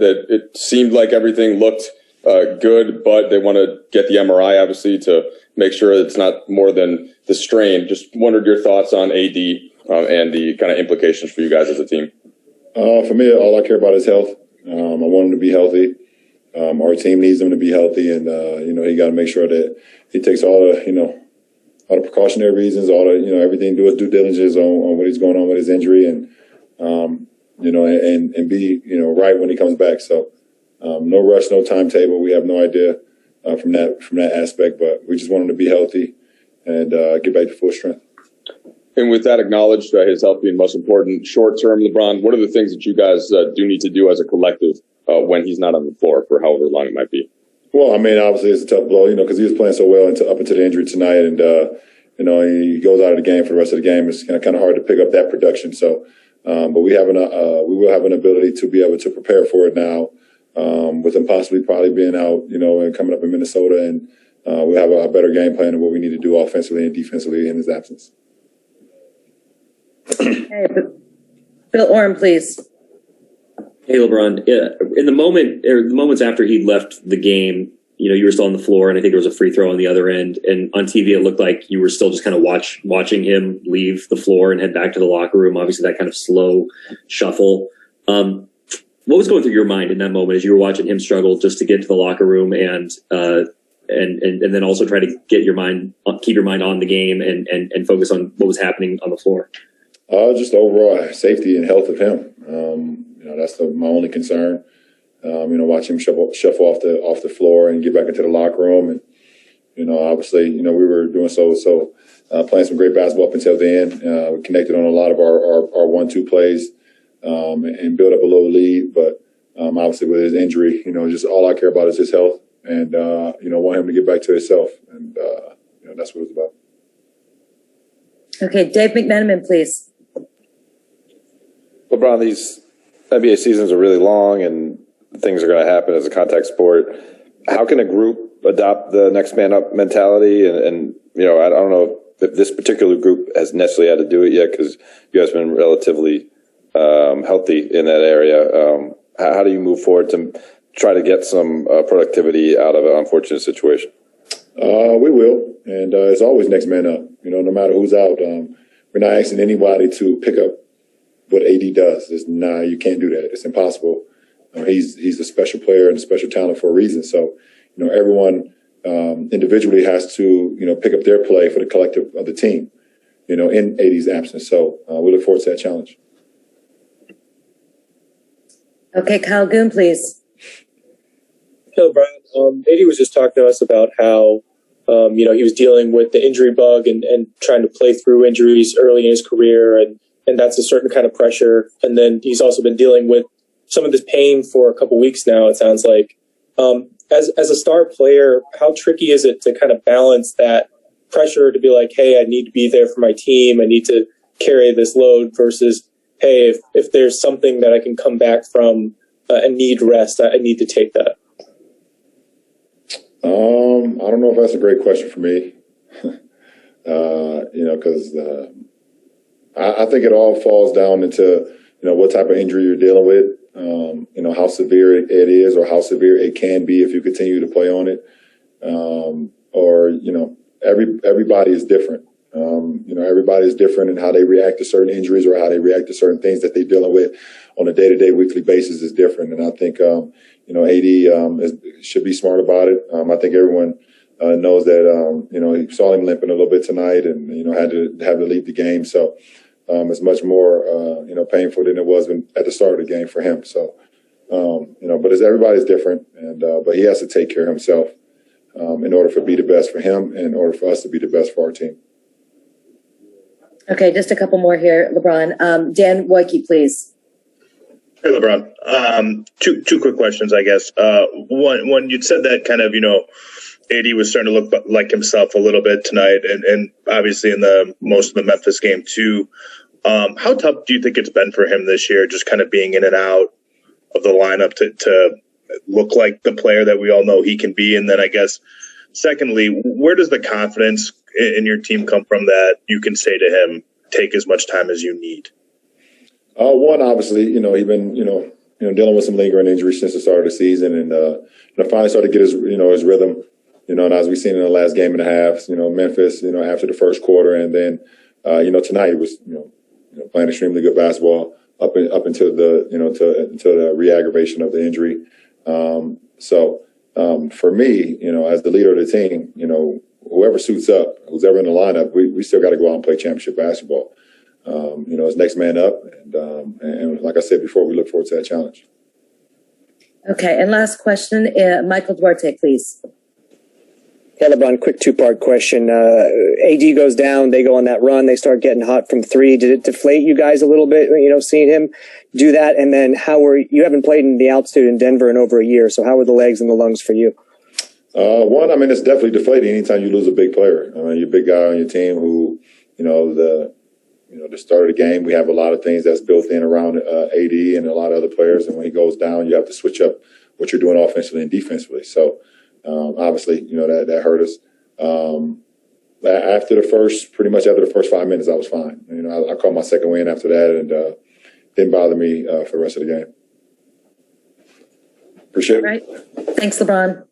that it seemed like everything looked good, but they want to get the MRI, obviously, to make sure it's not more than the strain. Just wondered your thoughts on AD and the kind of implications for you guys as a team. For me, all I care about is health. I want him to be healthy. Our team needs him to be healthy, and he got to make sure that he takes all the precautionary reasons, all the everything, do his due diligence on what he's going on with his injury, and and be right when he comes back. So no rush, no timetable. We have no idea from that aspect, but we just want him to be healthy and get back to full strength. And with that acknowledged, his health being most important, short-term, LeBron, what are the things that you guys do need to do as a collective when he's not on the floor for however long it might be? Well, I mean, obviously it's a tough blow, because he was playing so well up until the injury tonight, and he goes out of the game for the rest of the game. It's kind of hard to pick up that production. So, but we will have an ability to be able to prepare for it now, with him possibly probably being out, and coming up in Minnesota, and we'll have a better game plan of what we need to do offensively and defensively in his absence. Okay, Bill Oram, please. Hey, LeBron. In the moments after he left the game, you were still on the floor, and I think there was a free throw on the other end. And on TV, it looked like you were still just kind of watching him leave the floor and head back to the locker room. Obviously, that kind of slow shuffle. What was going through your mind in that moment as you were watching him struggle just to get to the locker room and then also try to keep your mind on the game and focus on what was happening on the floor? Just the overall safety and health of him. That's my only concern. Watch him shuffle off the floor and get back into the locker room. And, obviously, we were doing playing some great basketball up until the end. We connected on a lot of our 1-2 plays and built up a little lead. But obviously with his injury, just all I care about is his health and, want him to get back to himself. And, that's what it's about. Okay, Dave McMenamin, please. LeBron, these NBA seasons are really long and things are going to happen as a contact sport. How can a group adopt the next man up mentality? And I don't know if this particular group has necessarily had to do it yet because you guys have been relatively healthy in that area. How do you move forward to try to get some productivity out of an unfortunate situation? We will. And it's always next man up, no matter who's out. We're not asking anybody to pick up what AD does. You can't do that. It's impossible. He's a special player and a special talent for a reason. So, everyone individually has to, pick up their play for the collective of the team, in AD's absence. So we look forward to that challenge. Okay, Kyle Goon, please. Hello, Brian. AD was just talking to us about how, he was dealing with the injury bug and trying to play through injuries early in his career. And that's a certain kind of pressure. And then he's also been dealing with some of this pain for a couple weeks now, it sounds like. As a star player, how tricky is it to kind of balance that pressure to be like, hey, I need to be there for my team. I need to carry this load versus, hey, if there's something that I can come back from and need rest, I need to take that. I don't know if that's a great question for me, because I think it all falls down into, what type of injury you're dealing with, how severe it is or how severe it can be if you continue to play on it. Everybody is different. Everybody is different in how they react to certain injuries or how they react to certain things that they're dealing with on a day-to-day, weekly basis is different. And I think, AD should be smart about it. I think everyone knows that, he saw him limping a little bit tonight and, had to leave the game. So it's much more, painful than it was at the start of the game for him. So, but everybody's different. And but he has to take care of himself in order to be the best for him and in order for us to be the best for our team. Okay, just a couple more here, LeBron. Dan Woike, please. Hey, LeBron. Two quick questions, I guess. One, you'd said that kind of, AD was starting to look like himself a little bit tonight, and obviously in most of the Memphis game too. How tough do you think it's been for him this year, just kind of being in and out of the lineup to look like the player that we all know he can be? And then I guess, secondly, where does the confidence in your team come from that you can say to him, take as much time as you need? One, obviously, he's been, dealing with some lingering injuries since the start of the season, and finally started to get his rhythm. And as we've seen in the last game and a half, Memphis, after the first quarter, and then tonight it was playing extremely good basketball up until the until the re-aggravation of the injury. For me, as the leader of the team, whoever suits up, who's ever in the lineup, we still got to go out and play championship basketball. It's next man up, and like I said before, we look forward to that challenge. Okay, and last question, Michael Duarte, please. Yeah, LeBron, quick two-part question. AD goes down, they go on that run, they start getting hot from three. Did it deflate you guys a little bit, seeing him do that? And then you haven't played in the altitude in Denver in over a year, so how were the legs and the lungs for you? One, it's definitely deflating anytime you lose a big player. You're a big guy on your team who, the start of the game, we have a lot of things that's built in around AD and a lot of other players. And when he goes down, you have to switch up what you're doing offensively and defensively. So, obviously, that hurt us. After the first 5 minutes, I was fine. I caught my second win after that, and didn't bother me for the rest of the game. Appreciate it. All right. Thanks, LeBron.